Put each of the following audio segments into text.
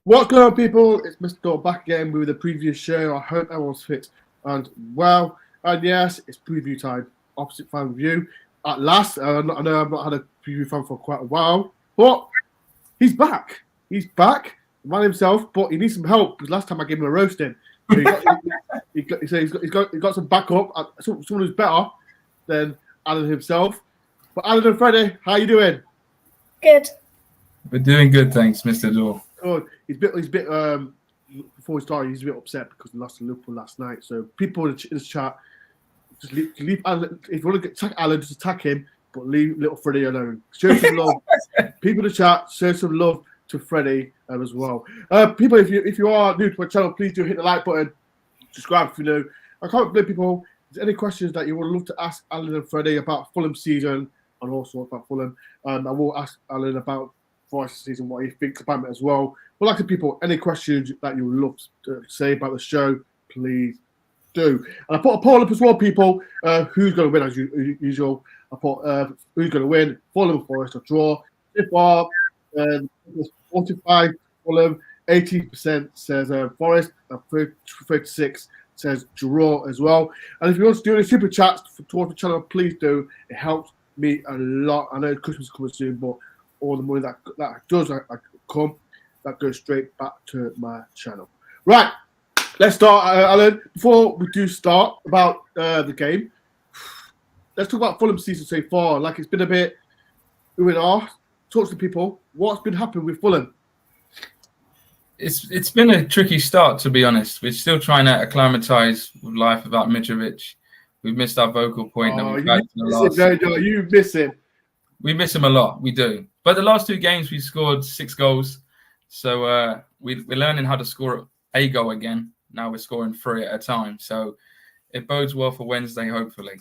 What's going on, people? It's Mr. Door back again with the previous show. I hope everyone's fit and well. And yes, it's preview time. Opposite fan review. At last, I know I've not had a preview fan for quite a while, but he's back. He's back. The man himself, but he needs some help because last time I gave him a roasting. So he's got some backup. Someone who's better than Alan himself. But Alan and Freddie, how you doing? Good. We're doing good, thanks, Mr. Door. Good. He's a bit. Before we started, he's a bit upset because we lost to Liverpool last night. So people in the chat, just leave Alan. If you want to attack Alan, just attack him, but leave little Freddie alone. Show some love. People in the chat, show some love to Freddie as well. People, if you are new to my channel, please do hit the like button. Subscribe if you know. I can't blame people. If there's any questions that you would love to ask Alan and Freddie about Fulham season and also about Fulham, I will ask Alan about Forest season, what he thinks about it as well. But like the people, any questions that you would love to say about the show, please do. And I put a poll up as well, people. Who's going to win as usual? I put who's going to win, Fulham, Forest, or draw. So far, 45 Fulham, 80% says Forest, and 36 says draw as well. And if you want to do any super chats towards the channel, please do. It helps me a lot. I know Christmas is coming soon, but all the money that does come, that goes straight back to my channel. Right, let's start, Alan. Before we do start about the game, let's talk about Fulham season so far. Like, it's been a bit ooh and ah. Talk to people. What's been happening with Fulham? It's been a tricky start, to be honest. We're still trying to acclimatise with life without Mitrovic. We've missed our vocal point. You miss him. We miss him a lot. We do. But the last two games, we scored 6 goals. So we're learning how to score a goal again. Now we're scoring 3 at a time. So it bodes well for Wednesday, hopefully.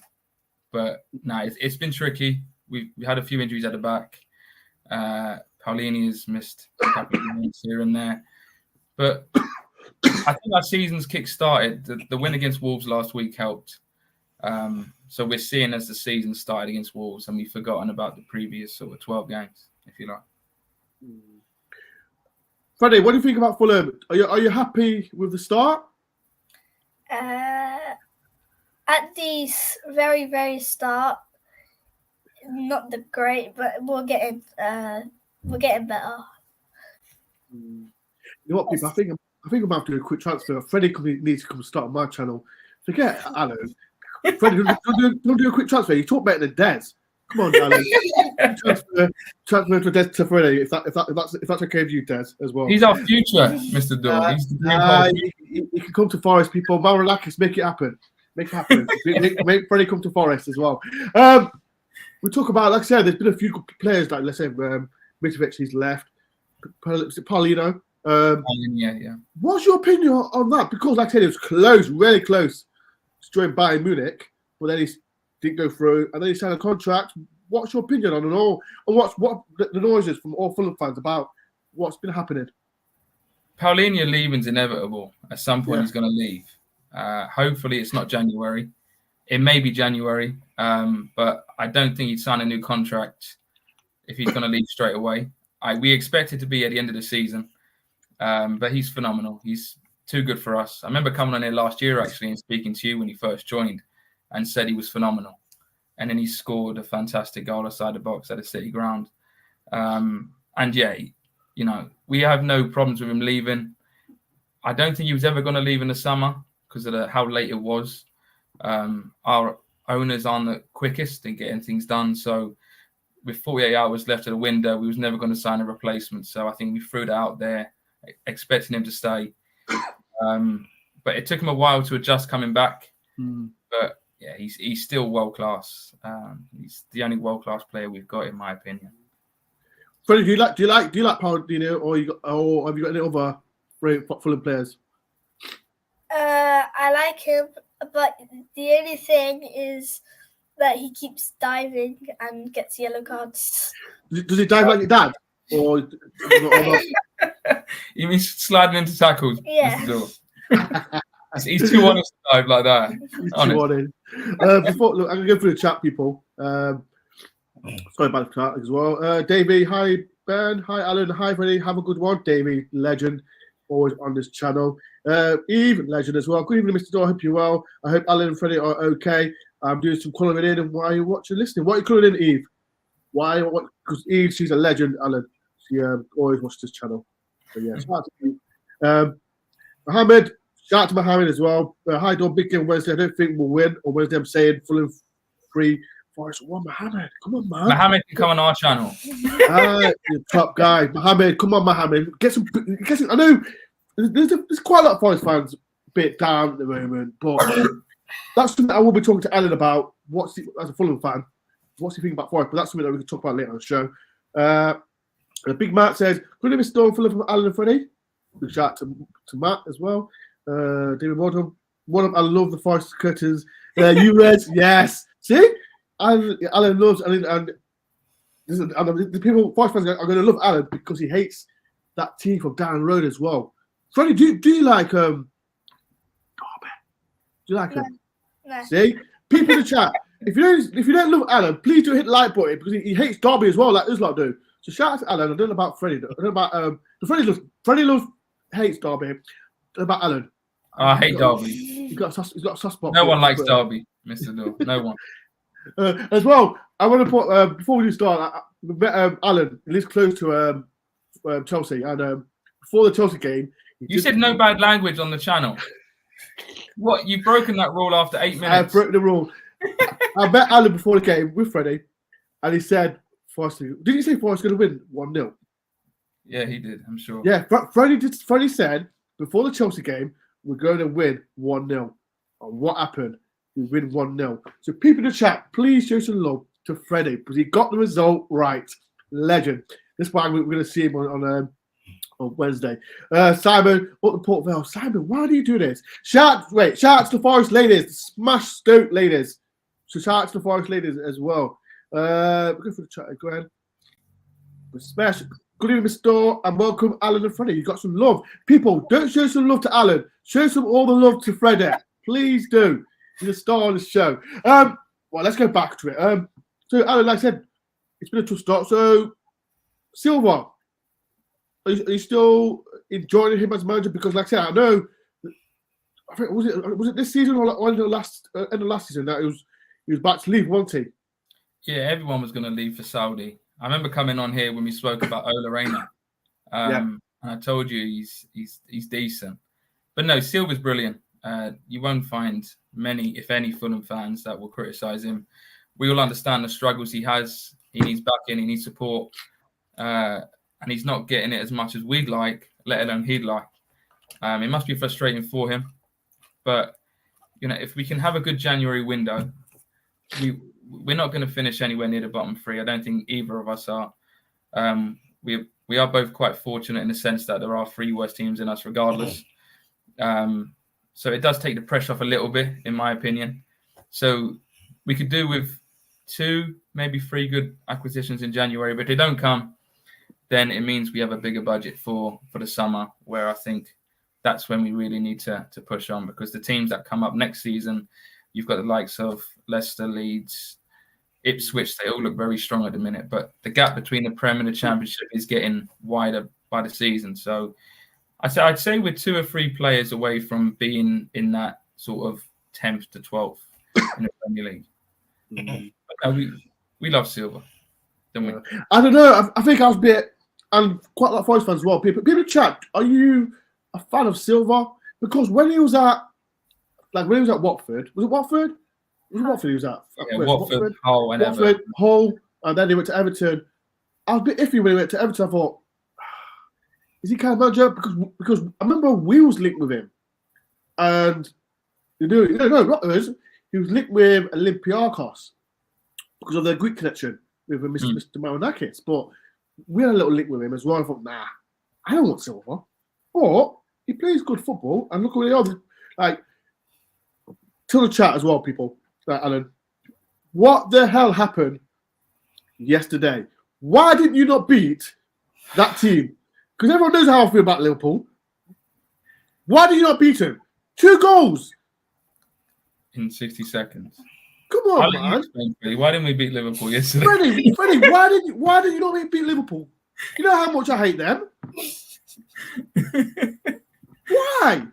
But no, it's been tricky. We had a few injuries at the back. Paulini has missed a couple of games here and there. But I think our season's kick-started. The win against Wolves last week helped. So we're seeing as the season started against Wolves, and we've forgotten about the previous sort of 12 games, if you like. Freddie, what do you think about Fulham? Are you happy with the start? At the very, very start, not the great, but we're getting better. You know what, people? I think I'm about to do a quick transfer. Freddie needs to come start on my channel. Forget Alan. Freddie, don't do a quick transfer. You talk better than Des. Come on, Alan. transfer to Freddie, if that's okay with you, Des, as well. He's our future, Mr. Door. You can come to Forest, people. Marilakis, make it happen. Make it happen. make Freddie come to Forest as well. We talk about, like I said, there's been a few good players, like let's say Mitrovic, he's left. Paulino. Yeah. What's your opinion on that? Because, like I said, it was close, really close to join Bayern Munich, but then he didn't go through, and then he signed a contract. What's your opinion on it all? And what the noises from all Fulham fans about what's been happening? Paulinho leaving's inevitable. At some point, he's going to leave. Hopefully, it's not January. It may be January, but I don't think he'd sign a new contract if he's going to leave straight away. We expect it to be at the end of the season, but he's phenomenal. He's too good for us. I remember coming on here last year, actually, and speaking to you when he first joined and said he was phenomenal. And then he scored a fantastic goal outside the box at the City ground. We have no problems with him leaving. I don't think he was ever going to leave in the summer because of how late it was. Our owners aren't the quickest in getting things done. So with 48 hours left of the window, we was never going to sign a replacement. So I think we threw that out there, expecting him to stay. But it took him a while to adjust coming back. But yeah, he's still world class. He's the only world class player we've got, in my opinion. Freddie, do you like Paulino, or have you got any other Fulham players? I like him, but the only thing is that he keeps diving and gets yellow cards. Does he dive like your dad? Or you mean sliding into tackles? Yeah. He's too honest to dive like that. He's too honest. Look, I'm going to go through the chat, people. Sorry about the chat as well. Davey, hi, Ben. Hi, Alan. Hi, Freddie. Have a good one. Davey, legend, always on this channel. Eve, legend as well. Good evening, Mr. Door. I hope you're well. I hope Alan and Freddie are okay. I'm doing some colouring in. And why are you watching, listening? What are you colouring in, Eve? Why? Because Eve, she's a legend, Alan. She always watches this channel. So, yeah, shout out to Eve. Mohammed, shout out to Mohammed as well. Hi, Don. Big game Wednesday. I don't think we'll win. On Wednesday, I'm saying Fulham 3, Forest 1. Mohammed, come on, man. Mohammed can come on our channel. You top guy. Mohammed, come on, Mohammed. Get some. I know there's quite a lot of Forest fans a bit down at the moment, but that's something I will be talking to Ellen about. As a Fulham fan, what's he think about Forest? But that's something that we can talk about later on the show. Big Matt says, "Good evening, Storm Fulham from Alan and Freddie." Big shout out to Matt as well. David Wadham. I love the Forest curtains. You Reds, yes. See, Alan loves and the people Forest fans are going to love Alan because he hates that team from down the road as well. Freddie, do you like Derby? Do you like him? No. See, people in the chat. If you don't love Alan, please do hit the like button because he hates Derby as well, like us lot do. So shout out to Alan. I don't know about Freddie. I don't know about Freddie hates Derby. I don't know about Alan. I hate Derby. He's got a soft spot. No one likes Derby, Mr. Door. No one. As well, I want to put before we start, Alan lives close to Chelsea, and before the Chelsea game, you said no bad language on the channel. What? You've broken that rule after 8 minutes. I've broken the rule. I met Alan before the game with Freddie, and he said, "Forest, did you say Forest going to win 1-0?" Yeah, he did. I'm sure. Yeah, Freddie said before the Chelsea game, we're going to win 1-0. And what happened? We win 1-0. So people in the chat, please show some love to Freddie because he got the result right. Legend. That's why we're going to see him on Wednesday. Simon, up the Port Vale. Simon, why do you do this? Shout out to the Forest ladies, Smash Stoke ladies. So shout out to the Forest ladies as well. Go for the chat again. Special. Good evening, Mr. Store, and welcome, Alan and Freddie. You got some love. People, don't show some love to Alan. Show some all the love to Freddie. Please do. He's a star on the show. Well, let's go back to it. So, Alan, like I said, it's been a tough start. So, Silva, are you still enjoying him as manager? Because, like I said, I know. I think was it this season or end of last season that he was about to leave, wasn't he? Yeah, everyone was going to leave for Saudi. I remember coming on here when we spoke about Ola Reina, and I told you he's decent. But no, Silva's brilliant. You won't find many, if any, Fulham fans that will criticise him. We all understand the struggles he has. He needs backing, he needs support, and he's not getting it as much as we'd like, let alone he'd like. It must be frustrating for him. But, if we can have a good January window, we're not going to finish anywhere near the bottom three. I don't think either of us are. We are both quite fortunate in the sense that there are 3 worse teams than us regardless. So it does take the pressure off a little bit, in my opinion. So we could do with 2, maybe 3 good acquisitions in January. But if they don't come, then it means we have a bigger budget for the summer, where I think that's when we really need to push on. Because the teams that come up next season, you've got the likes of Leicester, Leeds, Ipswich. They all look very strong at the minute. But the gap between the Prem and the Championship is getting wider by the season. So I'd say we're 2 or 3 players away from being in that sort of 10th to 12th in the Premier League. But we love Silva, don't we? I don't know. I think I was a bit, and quite a lot of Forest fans as well. People in chat, are you a fan of Silva? Because when he was at Watford, was it Watford? Was it Watford he was at? Yeah, Watford, Hull, and Watford, Hull, and then he went to Everton. I was a bit iffy when he went to Everton. I thought, is he kind of manager? Because I remember we was linked with him, and no, not us. He was linked with Olympiacos because of their Greek connection with Mr. Marinakis. But we had a little link with him as well. I thought, nah, I don't want Silva. But he plays good football, and look where they are. Like, to the chat as well, people. Alan, what the hell happened yesterday? Why didn't you not beat that team? Because everyone knows how I feel about Liverpool. Why did you not beat him? 2 goals in 60 seconds. Come on, man. Why didn't we beat Liverpool yesterday? Freddie, why did you not beat Liverpool? You know how much I hate them. Why?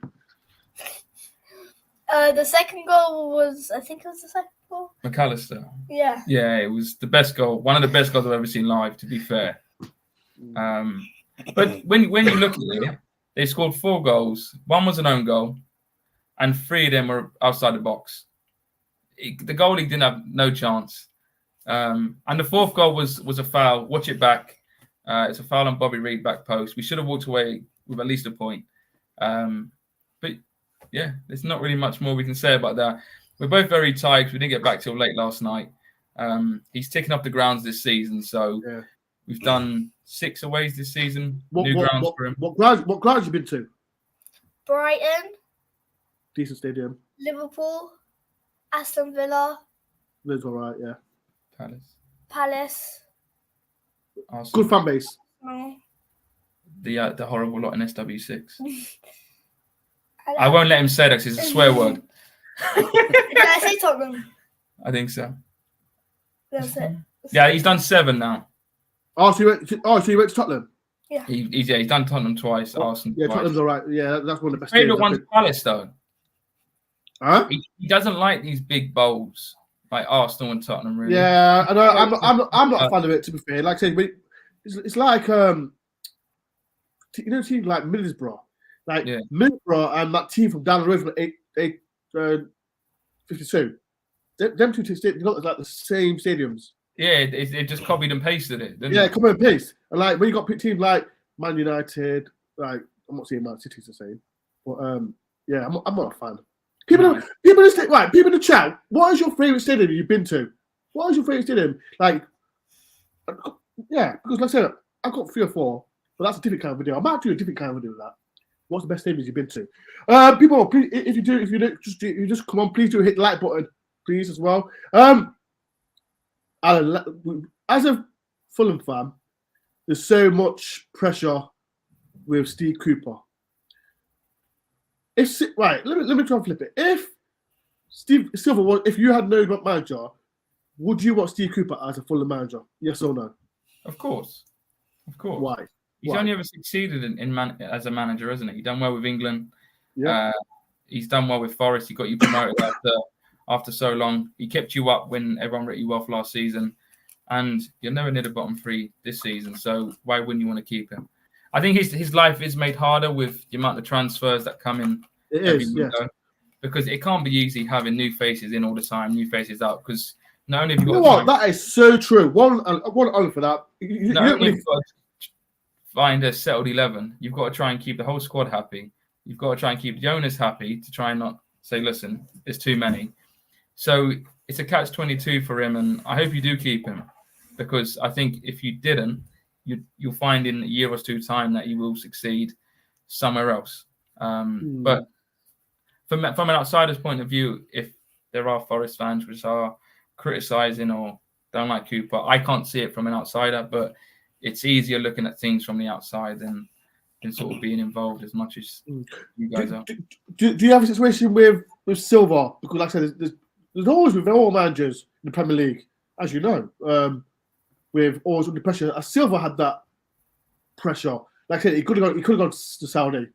The second goal was, I think it was the second goal. McAllister. Yeah. Yeah, it was the best goal. One of the best goals I've ever seen live, to be fair. But when you look at it, they scored 4 goals. 1 was an own goal, and 3 of them were outside the box. The goalie didn't have no chance. And the 4th goal was a foul. Watch it back. It's a foul on Bobby Reid back post. We should have walked away with at least a point. But yeah, there's not really much more we can say about that. We're both very tired because we didn't get back till late last night. He's ticking up the grounds this season, so we've done 6 aways this season. New grounds for him. What grounds you been to? Brighton. Decent stadium. Liverpool. Aston Villa. That's all right, yeah. Palace. Arsenal. Good fan base. No. The horrible lot in SW6. I won't let him say that because it's a swear word. Did I say Tottenham? I think so. That's it. Yeah, he's done 7 now. So you went to Tottenham? Yeah. He's done Tottenham twice, Arsenal Yeah, twice. Tottenham's all right. Yeah, that's one of the best. Favorite one's Palace, though. Huh? He doesn't like these big bowls like Arsenal and Tottenham, really. Yeah, I know. I'm not a fan of it. To be fair, like I say, it's like teams like Middlesbrough, Middlesbrough and that team from down the road from 52. Them two teams, they got like the same stadiums. Yeah, it just copied and pasted it. Yeah, copy and paste. And like when you got teams like Man United, like I'm not saying Man City's the same, but yeah, I'm not a fan. People in the chat. What is your favorite stadium you've been to? What is your favorite stadium? Like, yeah, because like I said, I've got 3 or 4, but that's a different kind of video. I might do a different kind of video with that. What's the best stadiums you've been to? People, please, if you just come on, please do hit the like button, please as well. Alan, as a Fulham fan, there's so much pressure with Steve Cooper. Let me try and flip it. If Silva, if you had no manager, would you want Steve Cooper as a Fulham manager? Yes or no? Of course. Why? He's only ever succeeded as a manager, hasn't he? He's done well with England. Yeah. He's done well with Forest. He got you promoted after so long. He kept you up when everyone wrote you off last season, and you're never near the bottom 3 this season. So why wouldn't you want to keep him? I think his life is made harder with the amount of transfers that come in every window, because it can't be easy having new faces in all the time, new faces out. Because not only have you got that is so true. One on for that. Not only have you got to find a settled 11, you've got to try and keep the whole squad happy. You've got to try and keep the owners happy to try and not say, listen, there's too many. So it's a catch-22 for him, and I hope you do keep him, because I think if you didn't, you'll find in a year or 2 time that you will succeed somewhere else. But from an outsider's point of view, if there are Forest fans which are criticising or don't like Cooper, I can't see it from an outsider, but it's easier looking at things from the outside than sort of being involved as much as you guys are. Do you have a situation with Silva? Because like I said, there's always with all managers in the Premier League, as you know, with always under pressure. Silva had that pressure. Like I said, he could have gone to Saudi.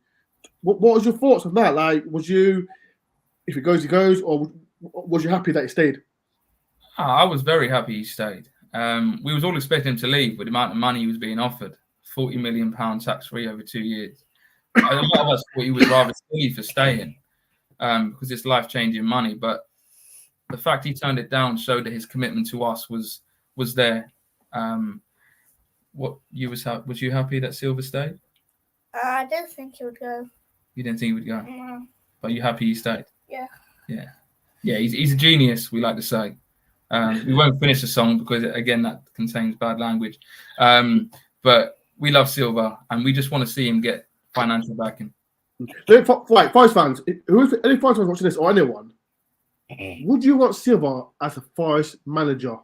What was your thoughts on that? Like, was you, if it goes, he goes, or was you happy that he stayed? I was very happy he stayed. We was all expecting him to leave with the amount of money he was being offered. £40 million tax-free over 2 years. A lot of us thought he was rather silly for staying because it's life-changing money. But the fact he turned it down showed that his commitment to us was there. Was you happy that Silva stayed? I didn't think he would go. You didn't think he would go? No. But you happy he stayed? Yeah. Yeah, he's a genius, we like to say. We won't finish the song because, again, that contains bad language. But we love Silva, and we just want to see him get financial backing. Forest fans, any Forest fans watching this or anyone, would you want Silva as a Forest manager?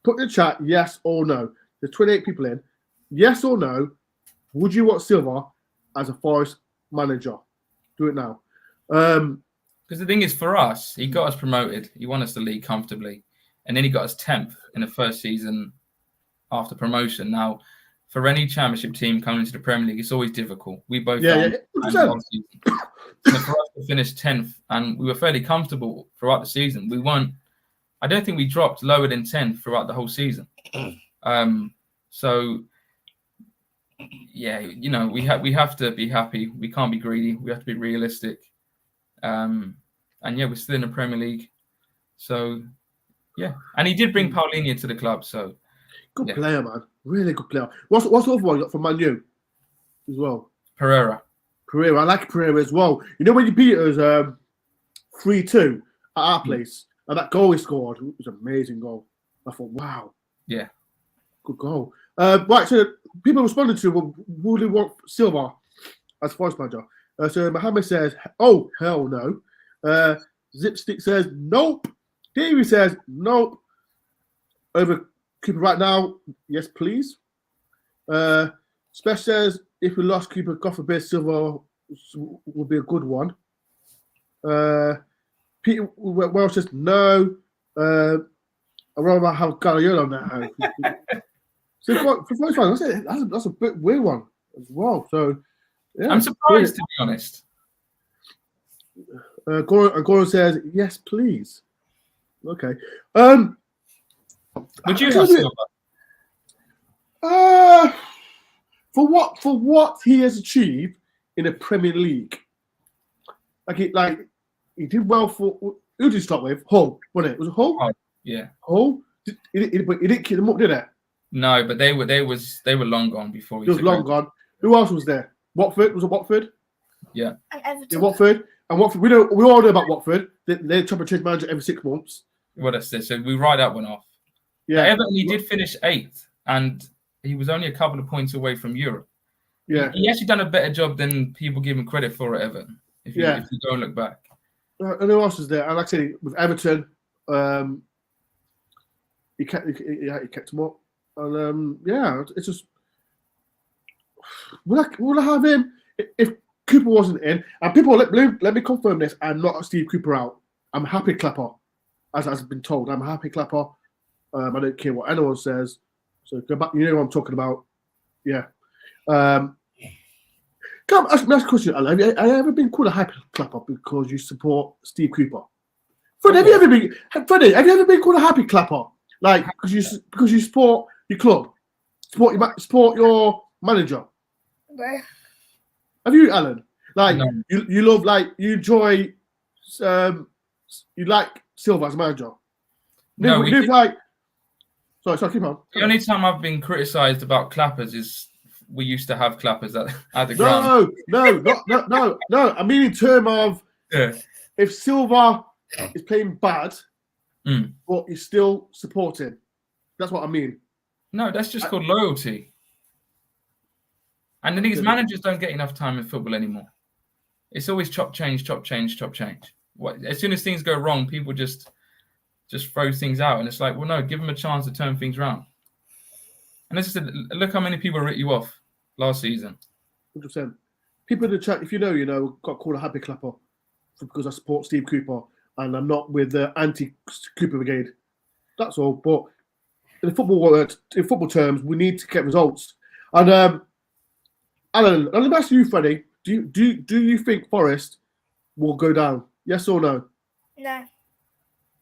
Put in the chat, yes or no. There's 28 people in. Yes or no, would you want Silva as a Forest manager? Do it now. Because the thing is, for us, he got us promoted. He won us the league comfortably. And then he got us 10th in the first season after promotion. Now, for any Championship team coming into the Premier League, it's always difficult. We both Yeah, found 100%. last season. So for us to finish 10th, and we were fairly comfortable throughout the season. We weren't. I don't think we dropped lower than 10th throughout the whole season. So yeah, we have to be happy. We can't be greedy. We have to be realistic. And yeah, we're still in the Premier League. So yeah, and he did bring Paulinho to the club. So good player, man. Really good player. What's the other one you got from Man U as well? Pereira. I like Pereira as well. You know when you beat us 3-2 at our place, and that goal he scored was an amazing goal. I thought, wow. Yeah. Good goal. Right, so people responded to, well, would they want Silva as Forest manager? So Mohammed says, oh, hell no. Zipstick says, nope. Davey says, nope. Over keeper right now, yes, please. Spesh says, if we lost keeper, God forbid, Silva would be a good one. Peter Welsh says, no. I'd rather have Guardiola now. So for first one, that's a bit weird one as well. So yeah, I'm surprised, to be honest. Goran says, yes, please. Okay. Would you have Silva? For what he has achieved in the Premier League, like he did well for. Who did he start with? Hull, wasn't it? Was it Hull? Oh, yeah. Hull. He didn't kick them up, did it? No, but they were long gone before he was long gone. Who else was there? Watford. Was it Watford? Yeah. And Everton. Yeah, Watford. And Watford. We all know about Watford. They try to change manager every 6 months. Well, that's it. So we write that one off. Yeah. But Everton, he did finish 8th, and he was only a couple of points away from Europe. Yeah. He actually done a better job than people give him credit for at Everton. If you go and look back. And who else is there? And like I said, with Everton, he kept him up. And it's just will I have him if Cooper wasn't in? And people let me confirm this. I'm not a Steve Cooper out. I'm happy Clapper, as has been told. I'm a happy Clapper. I don't care what anyone says. So go back. You know what I'm talking about. Yeah. Come ask me a question, Alan. Have you ever been called a happy Clapper because you support Steve Cooper? Freddie, have you ever been called a happy Clapper? Like because you support your club, support your manager. No. Have you, Alan? Like No. you love, like you enjoy, you like Silva as manager. No, we live like. Sorry, keep on. The only time I've been criticised about clappers is we used to have clappers at the ground. No. I mean in terms of if Silva is playing bad, but he's still supporting. That's what I mean. No, that's just called loyalty. And the thing is, managers don't get enough time in football anymore. It's always chop change. As soon as things go wrong, people just throw things out, and it's like, well, no, give them a chance to turn things around. And as I said, look how many people wrote you off last season. 100%. People in the chat, if you know, got called a happy Clapper because I support Steve Cooper and I'm not with the anti-Cooper brigade. That's all. But in football terms, we need to get results. And Alan, let me ask you, Freddie. Do you think Forest will go down? Yes or no? No.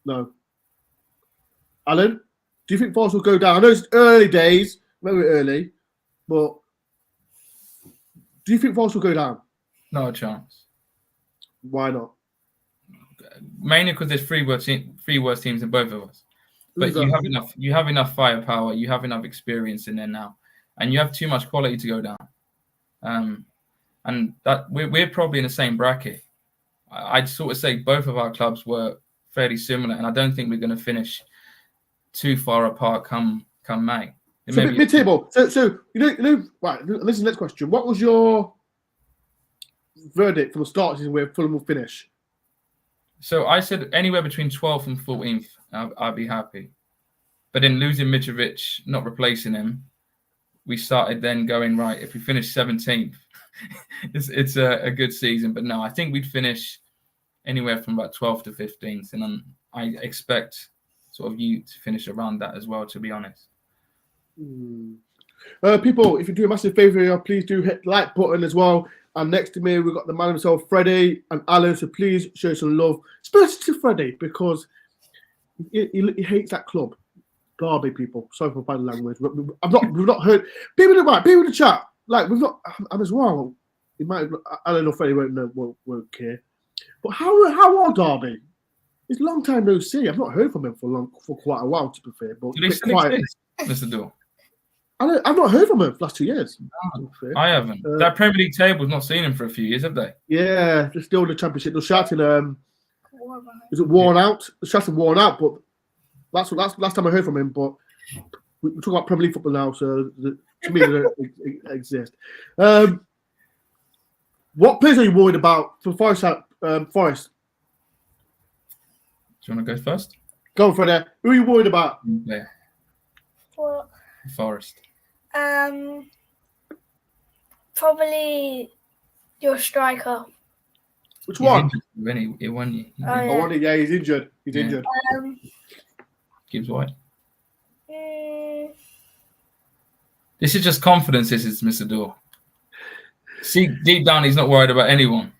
No. Alan, do you think Forest will go down? I know it's early days, very early, but do you think Forest will go down? Not a chance. Why not? Mainly because there's three worst teams in both of us. But you have enough firepower, you have enough experience in there now, and you have too much quality to go down. And that we're probably in the same bracket. I'd sort of say both of our clubs were fairly similar, and I don't think we're going to finish too far apart come May. So mid-table. So you know. Right. Listen to the next question. What was your verdict from the start of the season where Fulham will finish? So I said anywhere between 12th and 14th, I'd be happy. But then losing Mitrovic, not replacing him, we started then going, right, if we finish 17th, it's a good season. But no, I think we'd finish anywhere from about 12th to 15th. And I expect sort of you to finish around that as well, to be honest. People, if you do a massive favour, please do hit the like button as well. And next to me, we've got the man himself, Freddie and Alan. So please show some love, especially to Freddie, because he hates that club. Derby people. Sorry for bad language. We've not heard people in the chat. Like we've not. I'm as well. He might. Alan or Freddie won't care. But how are Derby? It's a long time no see. I've not heard from him for quite a while, to be fair. But Do they still exist, Mr. Door? I've not heard from him for the last 2 years. I haven't. That Premier League table's not seen him for a few years, have they? Yeah, they're still in the Championship. They're shouting, is it worn out? They're shouting worn out, but that's last time I heard from him. But we're talking about Premier League football now, so to me, they don't exist. What players are you worried about for Forest? Forest? Do you want to go first? Go for there. Who are you worried about? Yeah. Well, Forest. probably your striker. Which one? He won. Yeah. He's injured. He's injured. Gibbs White. Mm, This is just confidence. This is Mr. Door. See, deep down, he's not worried about anyone.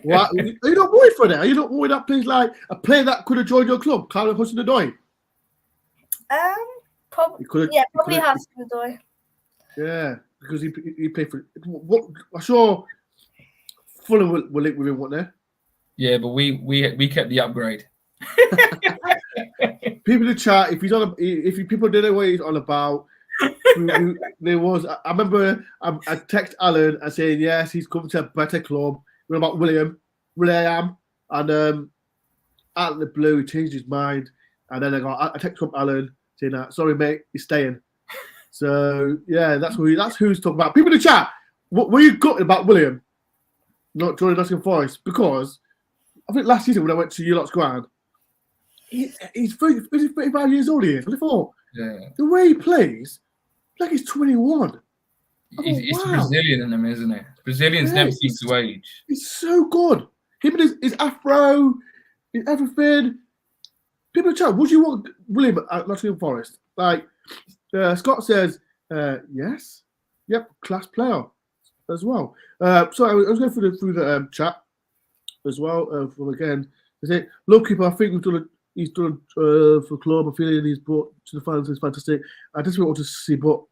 What? Are you not worried for that? Are you not worried that plays like a player that could have joined your club, Kyle Hudson-Odoi? probably Hudson-Odoi. Yeah, because he played for. What I saw, Fulham will link with him, weren't they? Yeah, but we kept the upgrade. People in the chat, if people don't know what he's on about, there was. I remember I text Alan and saying yes, he's coming to a better club. We're about William, and out of the blue, he changed his mind, and then I text from Alan saying that sorry mate, he's staying. So yeah, that's who's talking about. People in the chat, what were you gutted about William not joining Nottingham Forest? Because I think last season when I went to Ulot's ground, he's 35 years old. He is. I thought the way he plays, like he's 21. It's Brazilian in him, isn't it? Brazilians never seem to age. He's so good. Him and his afro, his everything. People in the chat, would you want William at Nottingham Forest? Like Scott says, yes. Yep, class player as well. So I was going through the chat as well. From again, they say, look, I think he's done for the club. I feel he's brought to the fans is fantastic. I just want to see, but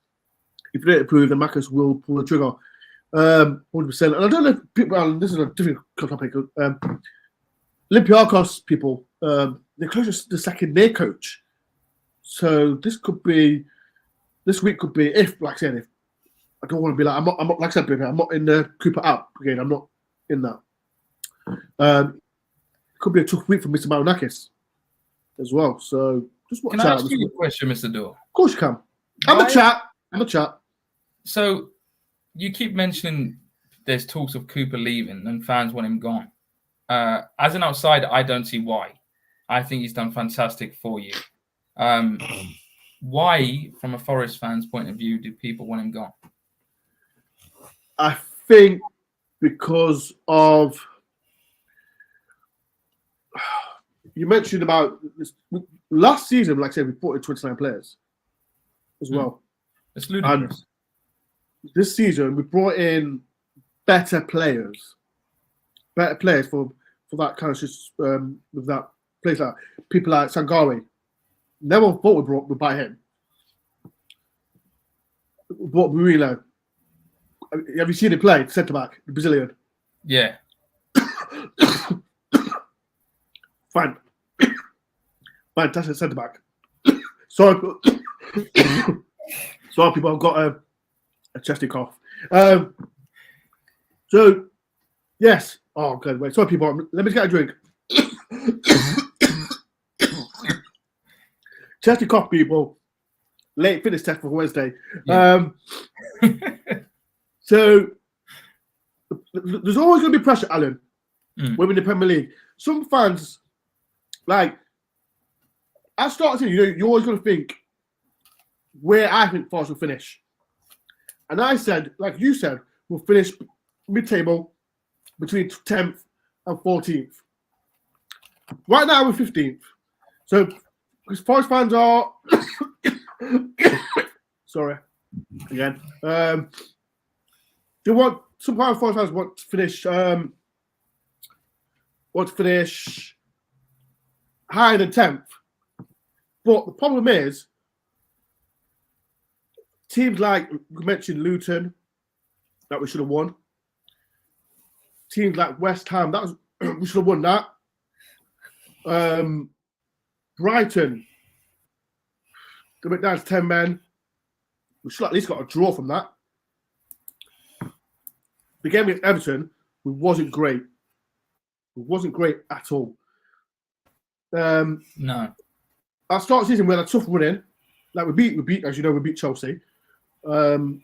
if they don't approve, then Marcus will pull the trigger. 100%. And I don't know if people, and this is a different topic. Olympiacos people, they're close to the second year coach. So this week could be if, like I said, if I don't want to be like, I'm not like I said, I'm not in the Cooper app again. I'm not in that. It could be a tough week for Mr. Marinakis as well. So just watch out. Can I ask you a question, Mr. Door? Of course you can. I'm a chat. So you keep mentioning there's talks of Cooper leaving and fans want him gone. As an outsider, I don't see why. I think he's done fantastic for you. Why, from a Forest fan's point of view, do people want him gone? I think because of you mentioned about this, last season, like I said, we brought in 29 players as well. It's ludicrous. And this season, we brought in better players for that kind of with that place like people like Sangare. No one thought we'd buy him. Bought Murilo. Have you seen him play? Centre back, the Brazilian. Yeah. Fantastic centre back. Sorry, people. I've got a chesty cough. So, yes. Oh, good. Wait. Sorry, people. Let me get a drink. Chesty cough, people. Late fitness test for Wednesday. Yeah. So, there's always going to be pressure, Alan, within the Premier League. Some fans, like, at the start of the season, you're always going to think where I think Forest will finish. And I said, like you said, we'll finish mid-table between 10th and 14th. Right now, we're 15th. So, because Forest fans are Sorry, again. Do you want some Power Forest fans want to finish? Want to finish higher than 10th, but the problem is teams like we mentioned Luton that we should have won. Teams like West Ham we should have won that. Brighton, they went down to 10 men. We should at least got a draw from that. The game against Everton, we wasn't great. It wasn't great at all. No. Our start of the season, we had a tough run in. Like we beat, as you know, we beat Chelsea. The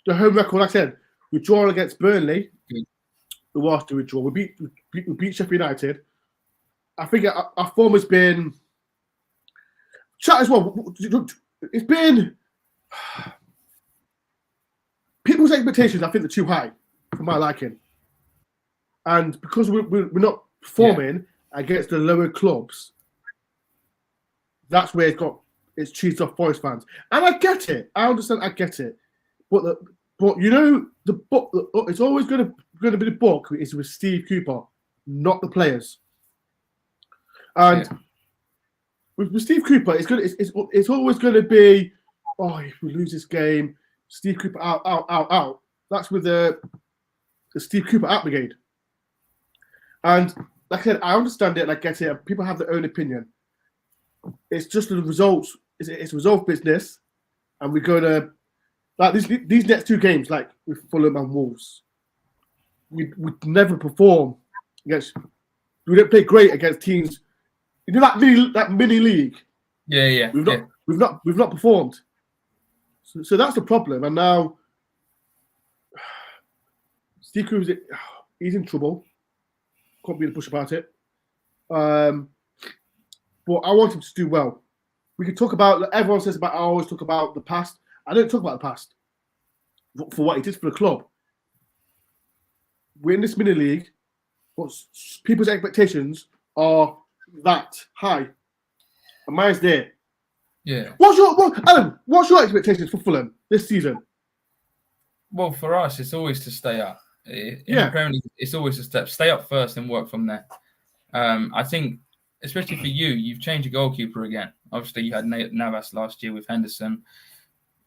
home record, like I said, we drawn against Burnley. The worst we draw. We beat Sheffield United. I think our form has been chat as well. It's been people's expectations. I think they're too high for my liking, and because we're not performing against the lower clubs, that's where it's cheesed off Forest fans. And I get it. I understand. I get it. But you know the book. It's always going to be the book is with Steve Cooper, not the players. And with Steve Cooper, it's always going to be, oh, if we lose this game, Steve Cooper out. That's with the Steve Cooper out brigade. And like I said, I understand it and I get it. People have their own opinion. It's just the results. It's result business, and we're gonna like these next two games, like with Fulham and Wolves. We never perform against. We don't play great against teams. You know that mini league. Yeah. We've not performed. So that's the problem. And now Steve Cruz, he's in trouble. Can't be the push about it. But I want him to do well. We can talk about. Everyone says about. I always talk about the past. I don't talk about the past for what he did for the club. We're in this mini league, but people's expectations are that high, and mine's there. Yeah. Alan? What's your expectations for Fulham this season? Well, for us, it's always to stay up. The Premier League, it's always a stay up first and work from there. I think, especially for you, you've changed your goalkeeper again. Obviously, you had Navas last year with Henderson.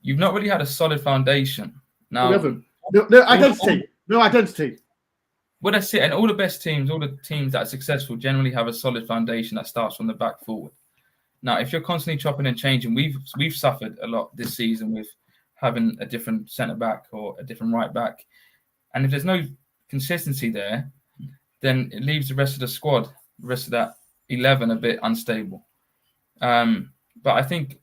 You've not really had a solid foundation. Now, no identity. No identity. Well, that's it. And all the best teams, all the teams that are successful generally have a solid foundation that starts from the back forward. Now, if you're constantly chopping and changing, we've suffered a lot this season with having a different centre-back or a different right-back. And if there's no consistency there, then it leaves the rest of the squad, the rest of that 11 a bit unstable. But I think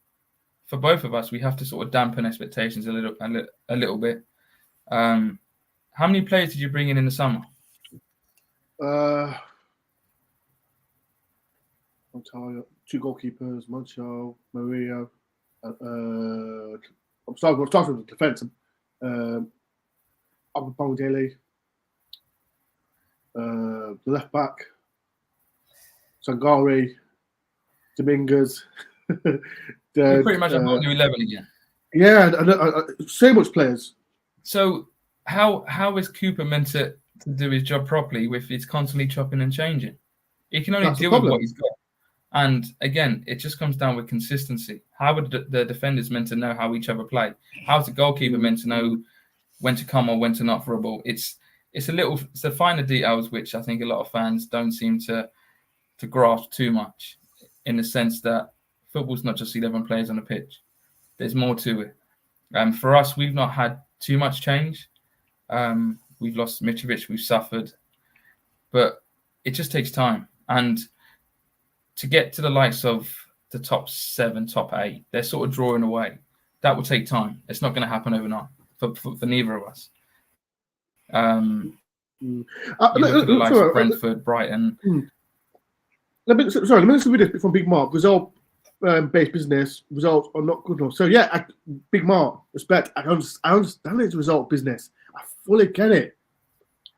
for both of us, we have to sort of dampen expectations a little bit. How many players did you bring in the summer? Two goalkeepers, Moncho, Maria. I'm starting with the defence. Bangdeli, the left back, Sangari, Dominguez. You're pretty much a whole new 11 again. Yeah, so much players. So how is Cooper meant to do his job properly if he's constantly chopping and changing? He can only deal with what he's got. And again, it just comes down with consistency. How would the defenders meant to know how each other play? How's the goalkeeper meant to know when to come or when to not for a ball? It's the finer details which I think a lot of fans don't seem to grasp too much, in the sense that football's not just 11 players on a pitch. There's more to it. For us, we've not had too much change. We've lost Mitrovic, we've suffered, but it just takes time. And to get to the likes of the top 7, top 8, they're sort of drawing away. That will take time. It's not going to happen overnight for neither of us. You look at the likes of Brentford, Brighton. Let me just read this from Big Mark. Result-based business, results are not good enough. So yeah, Big Mark, respect. I understand it's result business. I fully get it.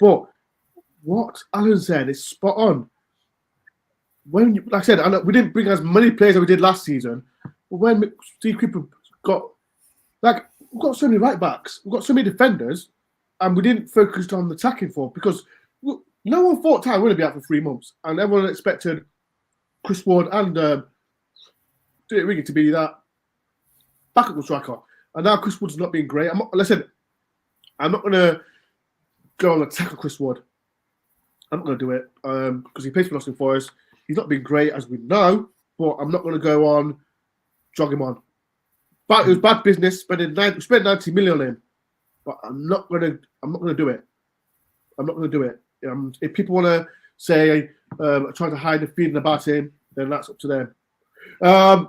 But what Alan said is spot on. like I said, I know we didn't bring as many players as we did last season, but when Steve Cooper we've got so many right backs, we've got so many defenders, and we didn't focus on the attacking forward because no one thought Ty would be out for 3 months, and everyone expected Chris Ward and Derek Wigan to be that backup striker. And now Chris Ward's not being great. I'm not going to go on attack of Chris Ward. I'm not going to do it because he plays for Nottingham Forest. He's not been great, as we know, but I'm not going to go on jog him on. But it was bad business spent 90 million on him. But I'm not going to do it. I'm not going to do it. If people want to say trying to hide the feeling about him, then that's up to them. Like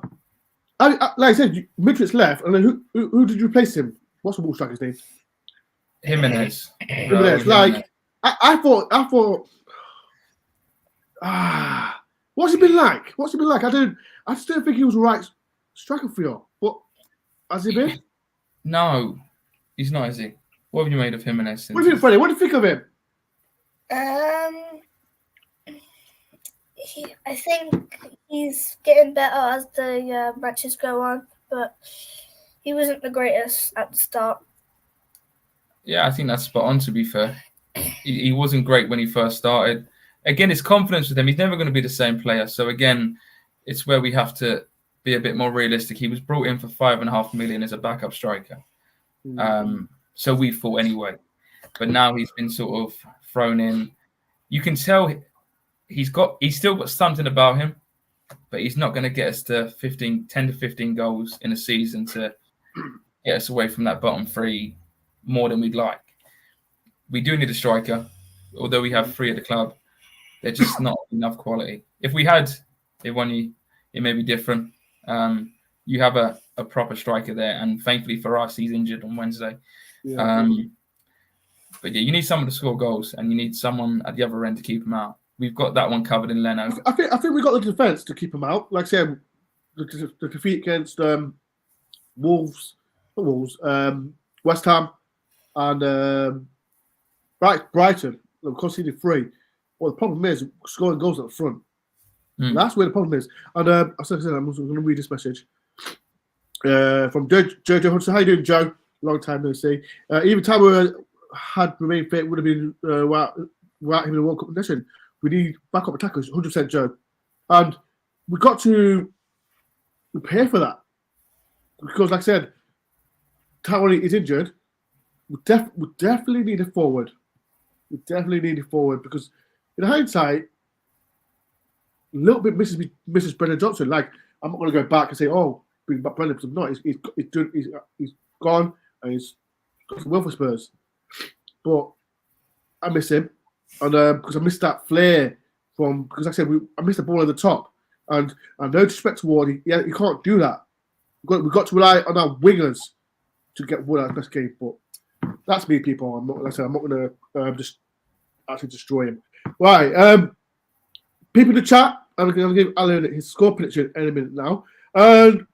I said, Midget's left, and then who did you replace him? What's the ball striker's name? Jimenez. Jimenez. Like I thought. What's he been like? I just don't think he was the right striker for you. But has he been? No, he's not, is he? What have you made of Jimenez since? What do you think, Freddie? What do you think of him? I think he's getting better as the matches go on, but he wasn't the greatest at the start. Yeah, I think that's spot on, to be fair. He wasn't great when he first started. Again, it's confidence with him. He's never going to be the same player. So again, it's where we have to be a bit more realistic. He was brought in for $5.5 million as a backup striker. So we thought anyway. But now he's been sort of thrown in. You can tell he's still got something about him, but he's not going to get us to 10 to 15 goals in a season to get us away from that bottom three more than we'd like. We do need a striker, although we have 3 at the club. They're just not enough quality. If we had Iwani, it may be different. You have a proper striker there, and thankfully for us, he's injured on Wednesday. Yeah. But yeah, you need someone to score goals, and you need someone at the other end to keep him out. We've got that one covered in Leno. I think we got the defence to keep him out. Like I said, the defeat against West Ham, and Brighton. Of course, he did 3. Well, the problem is scoring goals at the front. That's where the problem is. And I said, I'm going to read this message from Jojo Hudson. How you doing, Joe? Long time no see. Even time we had remained fit, would have been without him in the World Cup condition. We need backup attackers, 100%, Joe. And we've got to prepare for that. Because, like I said, Tyrone is injured. We definitely need a forward. Because, in hindsight, a little bit misses Brendan Johnson. Like, I'm not going to go back and say, bring back Brendan, because I'm not. He's gone and he's got some well for Spurs. But I miss him. And because I missed that flair because like I said, I missed the ball at the top. And no disrespect to Ward, he can't do that. We've got to rely on our wingers to get Ward out of the best game. But that's me, people. I'm not going to just actually destroy him. Right. People in the chat, I'm going to give Alan his score prediction in a minute now. And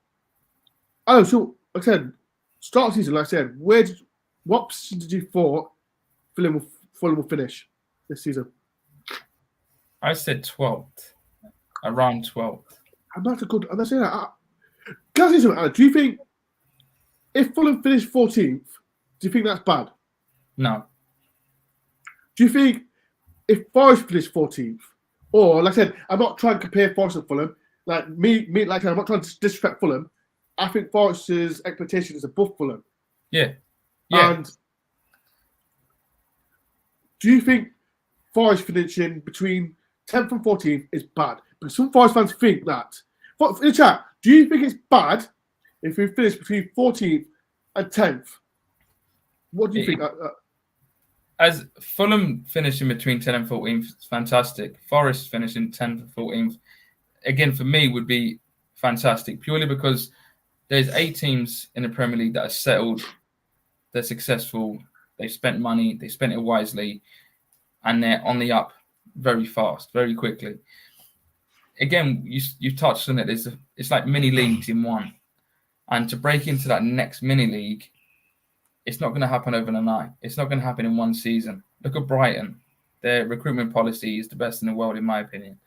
Alan, so like I said, start of the season, like I said, what position did you thought Fulham will finish this season? I said 12th, around 12th. And that's a good. And that's it. Can I say something, Alan? Do you think if Fulham finished 14th, do you think that's bad? No. Do you think if Forest finished 14th, or like I said, I'm not trying to compare Forest and Fulham. Like me, like I'm not trying to disrespect Fulham. I think Forest's expectation is above Fulham. Yeah. And do you think Forest finishing between 10th and 14th is bad? Because some Forest fans think that. In the chat, do you think it's bad if we finish between 14th and 10th? What do you think? As Fulham finishing between 10th and 14th is fantastic. Forest finishing 10th and 14th, again, for me, would be fantastic. Purely because there's 8 teams in the Premier League that are settled. They're successful. They've spent money. They spent it wisely. And they're on the up very fast, very quickly. Again, you touched on it. It's like mini leagues in one. And to break into that next mini league, it's not going to happen overnight. It's not going to happen in one season. Look at Brighton. Their recruitment policy is the best in the world, in my opinion.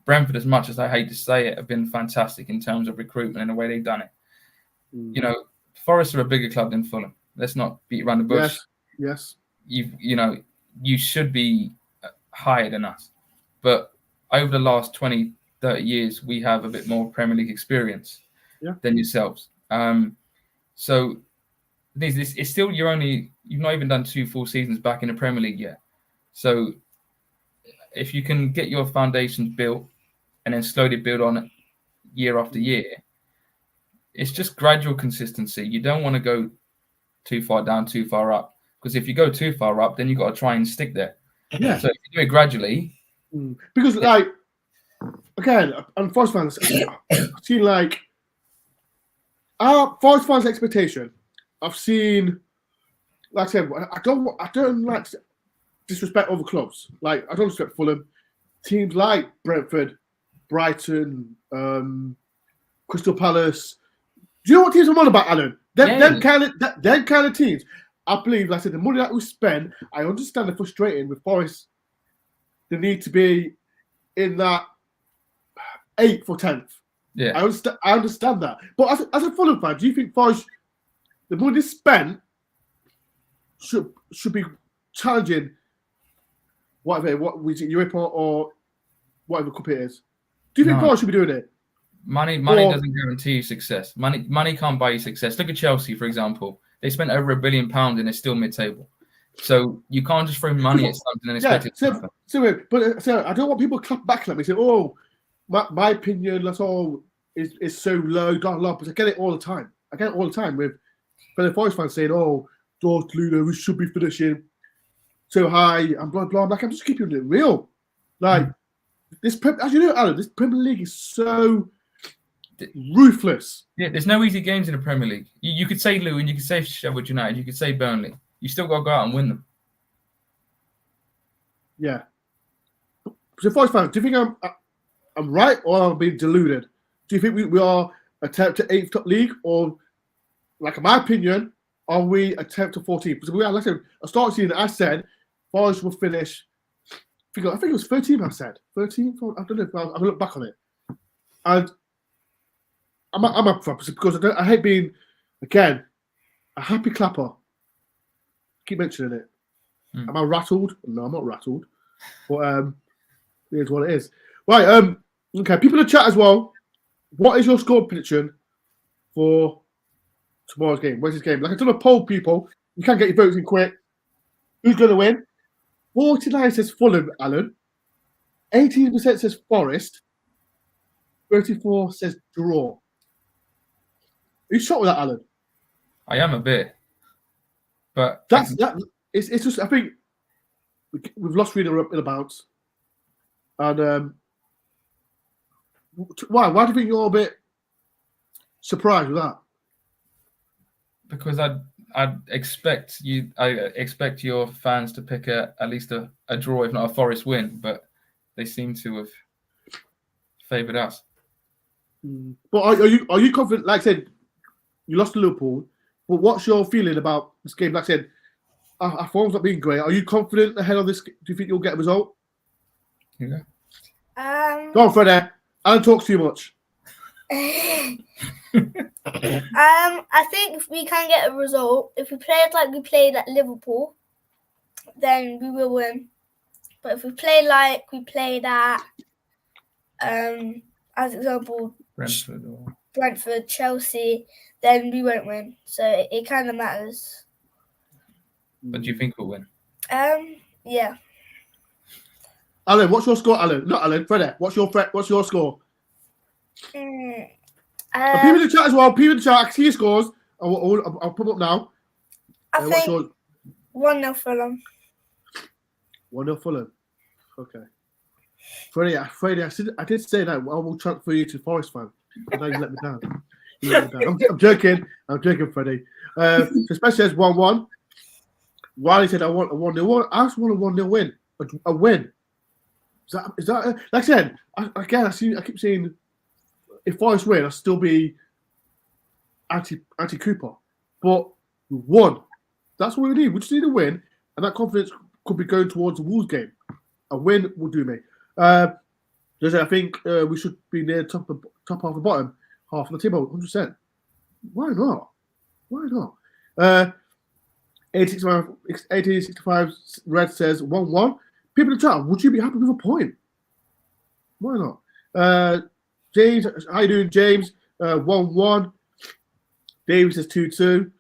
Brentford, as much as I hate to say it, have been fantastic in terms of recruitment and the way they've done it. You know, Forest are a bigger club than Fulham. Let's not beat around the bush. Yes. You should be higher than us. But over the last 20, 30 years, we have a bit more Premier League experience than yourselves. So it's still you've not even done 2 full seasons back in the Premier League yet. So if you can get your foundations built and then slowly build on it year after year, it's just gradual consistency. You don't want to go too far down, too far up, because if you go too far up, then you've got to try and stick there. Yeah. So if you do it gradually, because again, and Forest fans, I've seen our Forest fans' expectation. I've seen, like I said, I don't like to disrespect other clubs. Like I don't respect Fulham, teams like Brentford, Brighton, Crystal Palace. Do you know what teams I'm on about, Alan? Them kind of teams. I believe, like I said, the money that we spend, I understand the frustrating with Forest. They need to be in that 8th or 10th. Yeah, I understand that. But as a Fulham fan, do you think Forest, the money spent, should be challenging what we Europa or whatever cup it is? Do you think Forest should be doing it? Money doesn't guarantee you success. Money can't buy you success. Look at Chelsea, for example. They spent over £1 billion and they're still mid-table. So you can't just throw money at something and expect it to happen. So I don't want people to clap back at me and say, "Oh, my opinion, that's all is so low, but I get it all the time. With fellow Forest fans saying, "Oh, George Luna, we should be finishing so high," and blah blah. I'm just keeping it real. This, as you know, Alan, this Premier League is so ruthless. Yeah, there's no easy games in the Premier League. You could say Luton, you could say Sheffield United, you could say Burnley. You still got to go out and win them. Yeah. So, Forest fans, do you think I'm right or I'm being deluded? Do you think we are attempt to 8th top league, or, like in my opinion, are we attempt to 14th? Because like I said, I started seeing I said Forest will finish. I think it was 13. I said 13. I don't know. I'll look back on it, and I'm up for it because I hate being again a happy clapper. Keep mentioning it. Am I rattled? No, I'm not rattled. But here's what it is. Right. Okay. People in the chat as well. What is your score prediction for tomorrow's game? Where's this game? Like I told a poll, people. You can't get your votes in quick. Who's going to win? 49 says Fulham, Alan. 18% says Forest. 34 says draw. Are you shocked with that, Alan? I am a bit. But it's just, I think we've lost Reader in a bounce. And why do you think you're a bit surprised with that? Because I expect your fans to pick at least a draw, if not a Forest win, but they seem to have favoured us. But are you confident? Like I said, you lost to Liverpool, but what's your feeling about this game? Like I said, our form's not being great. Are you confident ahead of this? Do you think you'll get a result? Yeah. Go on, Freddie. Alan talks too much. I think we can get a result. If we play it like we played at Liverpool, then we will win. But if we play like we played at, as example, Brentford, Chelsea, then we won't win. So it kind of matters. But do you think we'll win? Yeah. Alan, what's your score? Alan, not Alan. Freddie, what's your score? People in the chat as well. People in the chat. I can see your scores. I'll put them up now. I think 1-0 Fulham. 1-0 Fulham. Okay. Freddie, I did say that I will transfer you to Forest fan. And now you let me down. I'm joking. Freddie. Especially says 1-1. Wiley said I want a 1-0. I just want a 1-0 win. A win. Is that like I said, I keep saying if Forest win, I'll still be anti Cooper. But we won. That's what we need. We just need a win, and that confidence could be going towards the Wolves game. A win will do me. I think we should be near top half the bottom half of the table, 100%. Why not? Why not? 1865 Red says 1-1. People in the chat, would you be happy with a point? Why not? James, how you doing, James? 1-1. David says 2-2.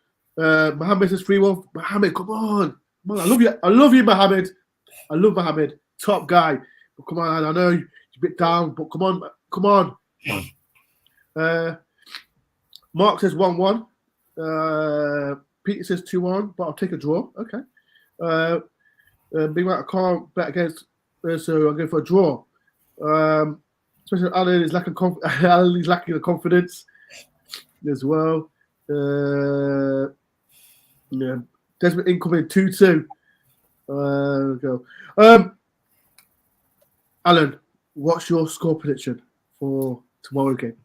Mohammed says 3-1. Mohammed, come on. I love you. I love you, Mohammed. I love Mohammed. Top guy. But come on, I know you're a bit down, but come on. Come on. Mark says 1-1. Peter says 2-1, but I'll take a draw. Okay. Big Mac, I can't bet against, so I'll go for a draw. Especially Alan is lacking the confidence as well. Yeah. Desmond incoming 2-2. Go. Alan, what's your score prediction for tomorrow game?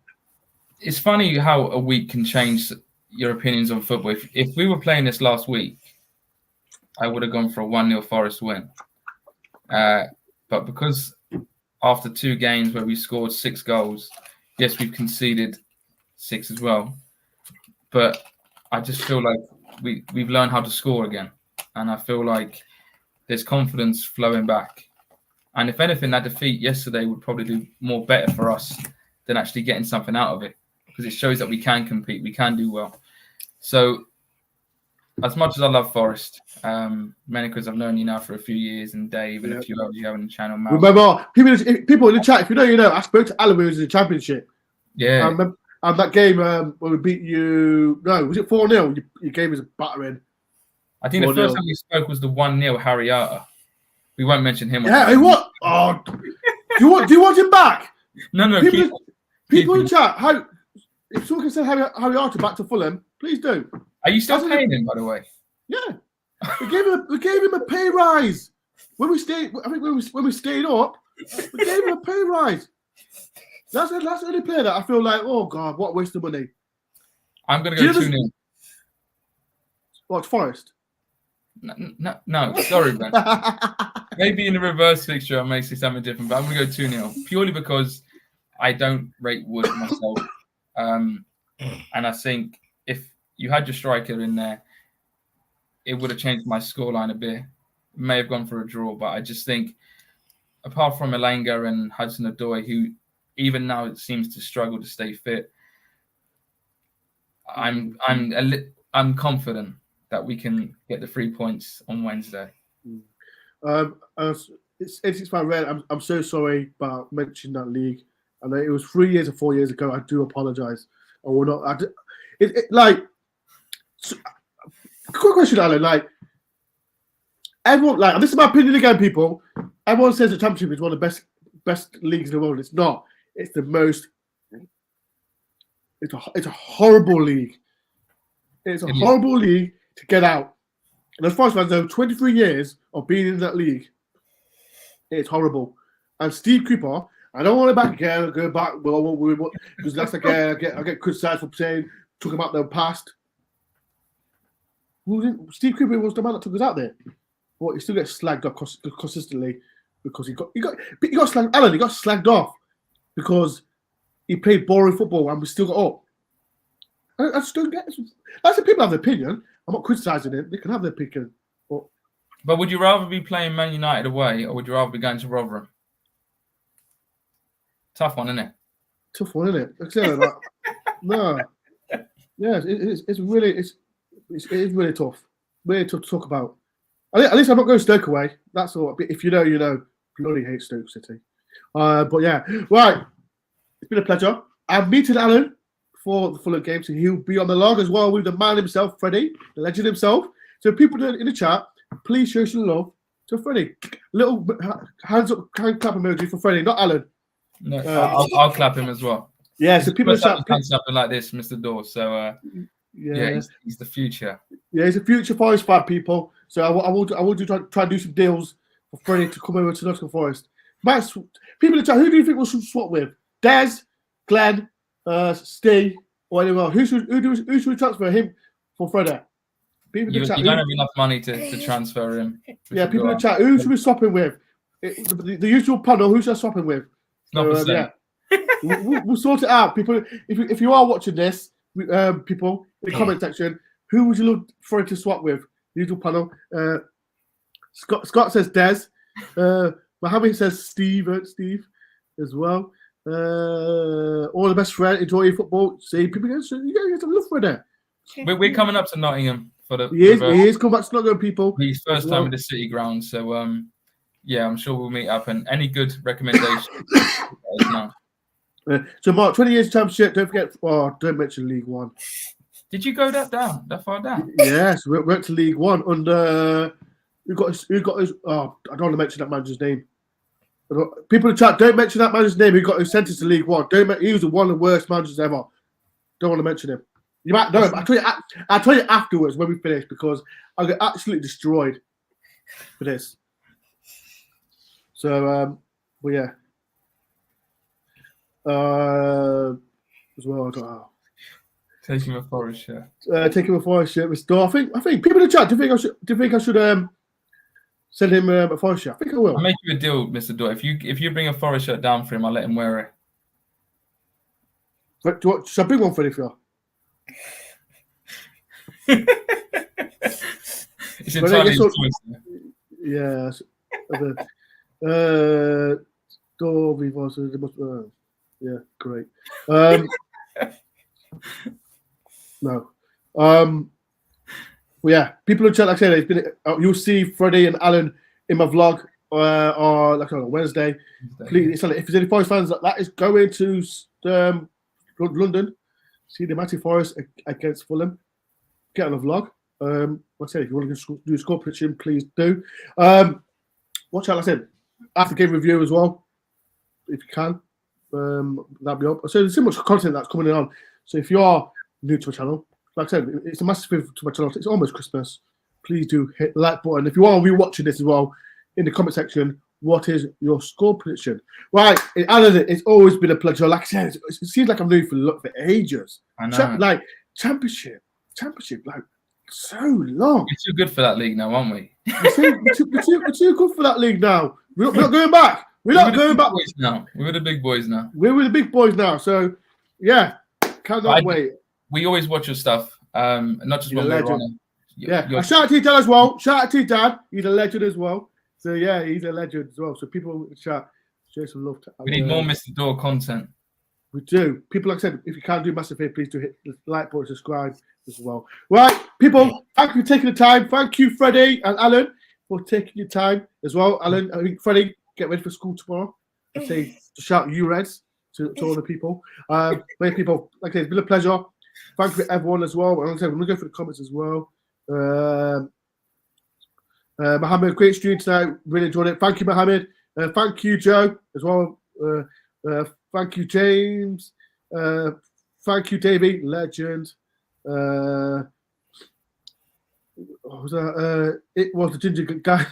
It's funny how a week can change your opinions on football. If we were playing this last week, I would have gone for a 1-0 Forest win. But because after 2 games where we scored 6 goals, yes, we've conceded 6 as well. But I just feel like we've learned how to score again. And I feel like there's confidence flowing back. And if anything, that defeat yesterday would probably do more better for us than actually getting something out of it. Because it shows that we can compete, we can do well. So, as much as I love Forest, mainly because I've known you now for a few years, and Dave and a few others you have on the channel. Mal. Remember, people in the chat, if you know, you know. I spoke to Alan when he was in the championship. Yeah. And that game when we beat you, no, was it 4-0? You gave us a battering. I think the first time we spoke was the 1-0 Harriata. We won't mention him. Yeah, hey, what? Oh, do you want him back? No. People in the chat, if someone can send Harriata back to Fulham, please do. Are you still paying him, by the way? Yeah, we gave him a pay rise when we stayed. I think when we stayed up, we gave him a pay rise. That's the only player that I feel like, oh God, what a waste of money. I'm gonna go 2-0. What, Forest? No, sorry, man. Maybe in the reverse fixture I may see something different, but I'm gonna go 2-0 purely because I don't rate Wood myself, and I think if you had your striker in there, it would have changed my scoreline a bit. It may have gone for a draw, but I just think, apart from Elanga and Hudson-Odoi, who even now it seems to struggle to stay fit, I'm confident that we can get the 3 points on Wednesday. It's 865 Red. I'm so sorry about mentioning that league. I know it was 3 years or 4 years ago. I do apologize. I will not. Quick question, Alan. Like everyone, and this is my opinion again, people. Everyone says the Championship is one of the best leagues in the world. It's not. It's the most. It's a horrible league. It's a horrible league to get out. And as far as I know, 23 years of being in that league, it's horrible. And Steve Cooper, I don't want to go back. Because that's again, I get criticised for talking about the past. Steve Cooper was the man that took us out there. But he still gets slagged off consistently because he got slagged. Alan, he got slagged off because he played boring football and we still got up. I just don't get it. That's the people have their opinion. I'm not criticising it. They can have their opinion. But would you rather be playing Man United away or would you rather be going to Rotherham? Tough one, isn't it? Tough one, isn't it? No. Yeah, it's really tough. Really tough to talk about. At least I'm not going Stoke away. That's all. If you know, you know. Bloody hate Stoke City. But yeah, right. It's been a pleasure. I'm meeting Alan for the Fulham game, so he'll be on the log as well with the man himself, Freddie, the legend himself. So people in the chat, please show some love to Freddie. Little hands up, hand clap emoji for Freddie, not Alan. No, I'll clap him as well. Yeah, so people in the chat, something like this, Mr. Dawes. So yeah, he's the future. Yeah, he's a future Forest fan, people. So I will try and do some deals for Freddie to come over to Nottingham Forest. People in the chat, who do you think we should swap with? Des, Glenn, Steve, or anyone? Who should we transfer him for Freddie? People in the chat, you don't have enough money to transfer him. Yeah, people in the chat, who should we swap him with? The usual panel, who should I swap him with? Not for yeah, we'll sort it out, people. If you are watching this, people in the comment section, who would you love for it to swap with? Usual panel. Scott says Des. Mohammed says Steve as well. All the best, friend. Enjoy your football. See, people, you get some love for it. We're coming up to Nottingham for the. He is coming back to Nottingham, people. His first time in the city ground, so yeah, I'm sure we'll meet up. And any good recommendations? So Mark, 20 years championship. Don't forget. Oh, don't mention League One. Did you go that far down? Yes, we went to League One under. Who got his? Oh, I don't want to mention that manager's name. People in the chat, don't mention that manager's name. Who sent us to League One? He was one of the worst managers ever. Don't want to mention him. You might know, but I'll tell you afterwards when we finish because I got absolutely destroyed for this. So, well, yeah. As well. Taking a Forest shirt. Taking a Forest shirt with Store. I think people in the chat. Do you think I should send him a Forest shirt? I think I will. I'll make you a deal, Mr. Dore. If you bring a Forest shirt down for him, I'll let him wear it. But should I bring one for you? It's entirely his choice. Yeah. Yeah, great. No. Well, yeah, people in chat, like I said, it's been. You'll see Freddie and Alan in my vlog on like on Wednesday. Please, if there's any Forest fans, that is going to London. See the Nottingham Forest against Fulham. Get on the vlog. Like I said, if you want to do a score prediction, please do. Watch out, like I said, after game review as well, if you can. That'll be up. So there's so much content that's coming on. So if you are new to my channel, like I said, it's a massive favor to my channel. It's almost Christmas. Please do hit the like button. If you are rewatching this as well, in the comment section, what is your score prediction? Right, Alan, it's always been a pleasure. Like I said, it seems like I'm doing for ages. I know. Like championship, like so long. We're too good for that league now, aren't we? We're too good for that league now. We're not going back. We're not going back. Now. We're with the big boys now. We're with the big boys now. So, yeah, cannot wait. We always watch your stuff, not just when we're on it. Yeah, shout out to your dad as well. Shout out to your dad. He's a legend as well. So, yeah, he's a legend as well. So, people in the chat, show some love to we need more Mr. Dore content. We do. People, like I said, if you can't do massive favor, please do hit the like button, subscribe as well. Right, people, thank you for taking the time. Thank you, Freddie and Alan, for taking your time as well. Alan, I think Freddie, get ready for school tomorrow. I say to shout you Reds to all the people. Many people, like I said, it's been a pleasure. Thank you to everyone as well. And like I said, we're going to go through the comments as well. Mohammed, great stream tonight. Really enjoyed it. Thank you, Mohammed. Thank you, Joe, as well. Thank you, James. Thank you, Davey, legend. What was that? It was the ginger guy.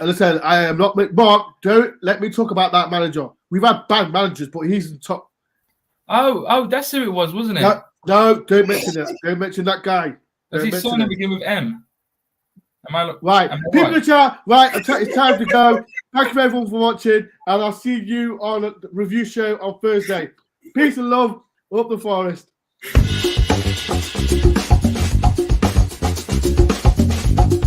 Listen, I am not Mark. Don't let me talk about that manager. We've had bad managers, but he's the top. Oh, that's who it was, wasn't it? No, don't mention it. Don't mention that guy. Does he sign to begin with M? Right, people in the chat. Right, it's time to go. Thank you everyone for watching, and I'll see you on the review show on Thursday. Peace and love. Up the Forest.